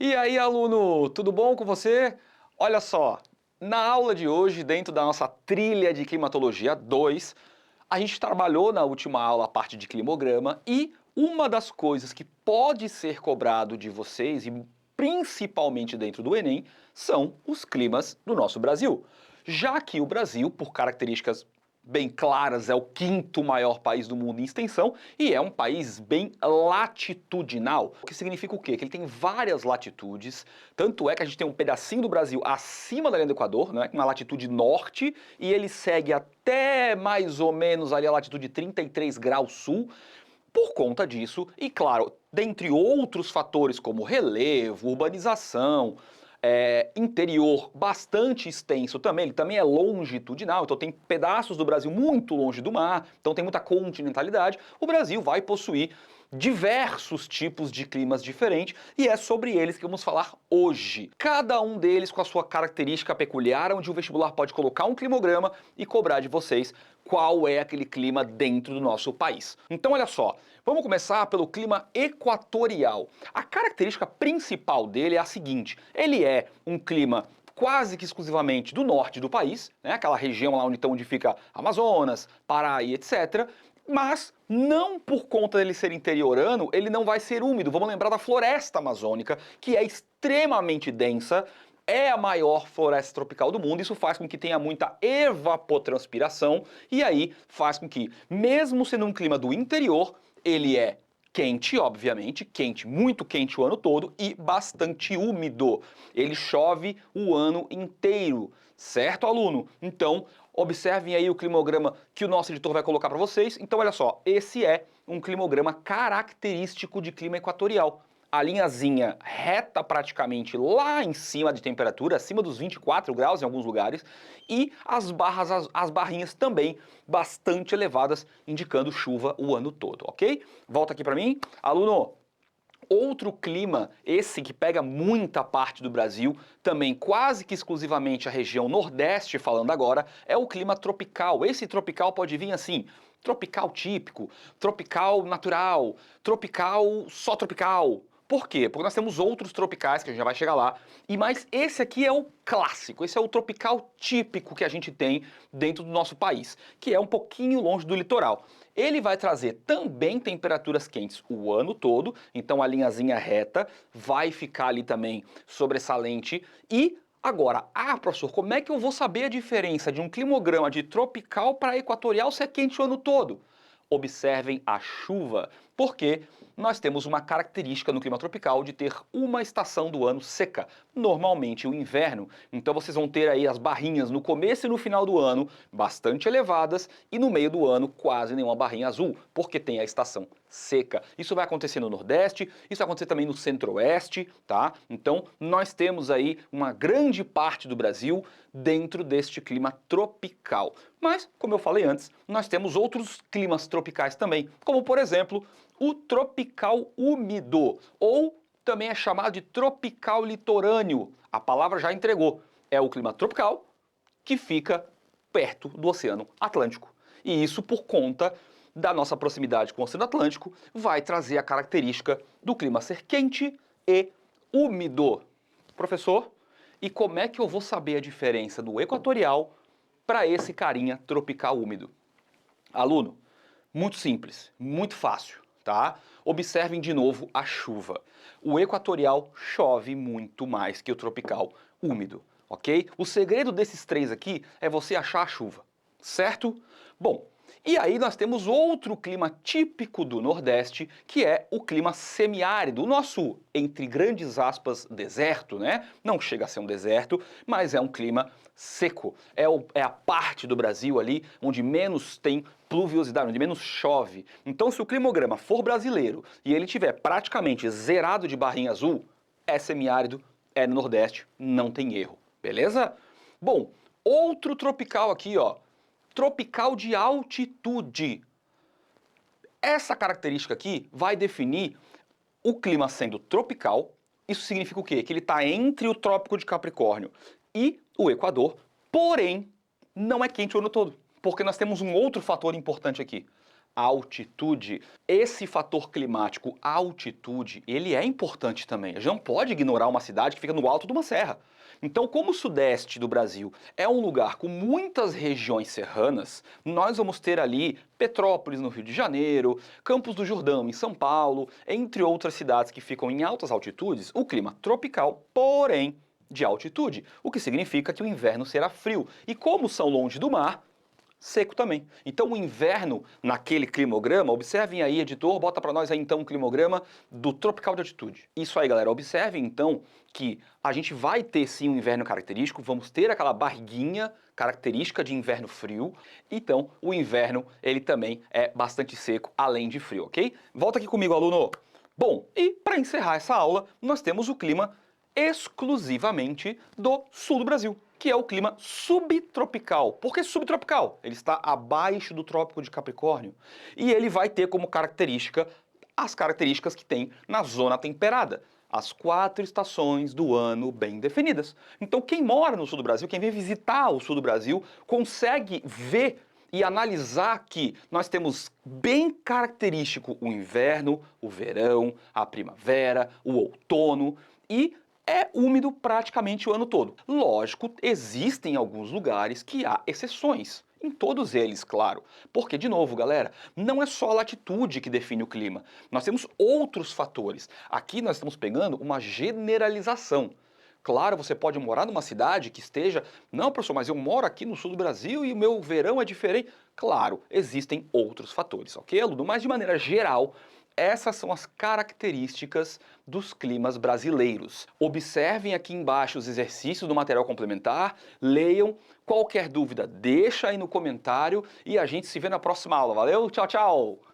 E aí, aluno, tudo bom com você? Olha só, na aula de hoje, dentro da nossa trilha de climatologia 2, a gente trabalhou na última aula a parte de climograma e uma das coisas que pode ser cobrado de vocês, e principalmente dentro do Enem, são os climas do nosso Brasil. Já que o Brasil, por características bem claras, é o quinto maior país do mundo em extensão e é um país bem latitudinal. O que significa o quê? Que ele tem várias latitudes, tanto é que a gente tem um pedacinho do Brasil acima da linha do Equador, né, na latitude norte, e ele segue até mais ou menos ali a latitude 33 graus sul. Por conta disso, e claro, dentre outros fatores como relevo, urbanização, interior bastante extenso também, ele também é longitudinal, então tem pedaços do Brasil muito longe do mar, então tem muita continentalidade, o Brasil vai possuir diversos tipos de climas diferentes e é sobre eles que vamos falar hoje. Cada um deles com a sua característica peculiar, onde o vestibular pode colocar um climograma e cobrar de vocês qual é aquele clima dentro do nosso país. Então olha só, vamos começar pelo clima equatorial. A característica principal dele é a seguinte, ele é um clima quase que exclusivamente do norte do país, né, aquela região lá onde fica Amazonas, Pará e etc., mas não por conta dele ser interiorano, ele não vai ser úmido. Vamos lembrar da floresta amazônica, que é extremamente densa, é a maior floresta tropical do mundo, isso faz com que tenha muita evapotranspiração e aí faz com que, mesmo sendo um clima do interior, ele é quente, obviamente, quente, muito quente o ano todo e bastante úmido. Ele chove o ano inteiro, certo, aluno? Então, observem aí o climograma que o nosso editor vai colocar para vocês. Então, olha só, esse é um climograma característico de clima equatorial. A linhazinha reta praticamente lá em cima de temperatura, acima dos 24 graus em alguns lugares, e as barras, as barrinhas também bastante elevadas, indicando chuva o ano todo, ok? Volta aqui para mim. Aluno, outro clima, esse que pega muita parte do Brasil, também quase que exclusivamente a região nordeste, falando agora, é o clima tropical. Esse tropical pode vir assim, tropical típico, tropical natural, tropical só tropical. Por quê? Porque nós temos outros tropicais, que a gente já vai chegar lá, mas esse aqui é o clássico, esse é o tropical típico que a gente tem dentro do nosso país, que é um pouquinho longe do litoral. Ele vai trazer também temperaturas quentes o ano todo, então a linhazinha reta vai ficar ali também sobressalente. E agora, professor, como é que eu vou saber a diferença de um climograma de tropical para equatorial se é quente o ano todo? Observem a chuva, porque nós temos uma característica no clima tropical de ter uma estação do ano seca, normalmente o inverno. Então vocês vão ter aí as barrinhas no começo e no final do ano bastante elevadas e no meio do ano quase nenhuma barrinha azul, porque tem a estação seca. Isso vai acontecer no Nordeste, isso vai acontecer também no Centro-Oeste, tá? Então nós temos aí uma grande parte do Brasil dentro deste clima tropical. Mas, como eu falei antes, nós temos outros climas tropicais também, como por exemplo o tropical úmido, ou também é chamado de tropical litorâneo. A palavra já entregou. É o clima tropical que fica perto do Oceano Atlântico. E isso por conta da nossa proximidade com o Oceano Atlântico vai trazer a característica do clima ser quente e úmido. Professor, e como é que eu vou saber a diferença do equatorial para esse carinha tropical úmido? Aluno, muito simples, muito fácil, tá? Observem de novo a chuva. O equatorial chove muito mais que o tropical úmido, ok? O segredo desses três aqui é você achar a chuva, certo? Bom, e aí nós temos outro clima típico do Nordeste, que é o clima semiárido, o nosso, entre grandes aspas, deserto, né? Não chega a ser um deserto, mas é um clima seco. É a parte do Brasil ali onde menos tem pluviosidade, onde menos chove. Então, se o climograma for brasileiro e ele tiver praticamente zerado de barrinha azul, é semiárido, é no Nordeste, não tem erro, beleza? Bom, outro tropical aqui, ó, tropical de altitude. Essa característica aqui vai definir o clima sendo tropical. Isso significa o quê? Que ele está entre o Trópico de Capricórnio e o Equador, porém não é quente o ano todo, porque nós temos um outro fator importante aqui, altitude. Esse fator climático, altitude, ele é importante também. A gente não pode ignorar uma cidade que fica no alto de uma serra. Então, como o sudeste do Brasil é um lugar com muitas regiões serranas, nós vamos ter ali Petrópolis, no Rio de Janeiro, Campos do Jordão, em São Paulo, entre outras cidades que ficam em altas altitudes, o clima tropical, porém de altitude, o que significa que o inverno será frio. E como são longe do mar, seco também. Então o inverno naquele climograma, observem aí, editor, bota para nós aí então um climograma do tropical de altitude. Isso aí, galera, observem então que a gente vai ter sim um inverno característico, vamos ter aquela barriguinha característica de inverno frio, então o inverno ele também é bastante seco, além de frio, ok? Volta aqui comigo, aluno. Bom, e para encerrar essa aula, nós temos o clima exclusivamente do sul do Brasil, que é o clima subtropical. Por que subtropical? Ele está abaixo do Trópico de Capricórnio e ele vai ter como característica as características que tem na zona temperada. As 4 estações do ano bem definidas. Então quem mora no sul do Brasil, quem vem visitar o sul do Brasil, consegue ver e analisar que nós temos bem característico o inverno, o verão, a primavera, o outono e é úmido praticamente o ano todo. Lógico, existem alguns lugares que há exceções. Em todos eles, claro. Porque, de novo, galera, não é só a latitude que define o clima. Nós temos outros fatores. Aqui nós estamos pegando uma generalização. Claro, você pode morar numa cidade que esteja... Não, professor, mas eu moro aqui no sul do Brasil e o meu verão é diferente. Claro, existem outros fatores, ok, aluno? Mas, de maneira geral, essas são as características dos climas brasileiros. Observem aqui embaixo os exercícios do material complementar, leiam. Qualquer dúvida, deixa aí no comentário e a gente se vê na próxima aula. Valeu? Tchau, tchau!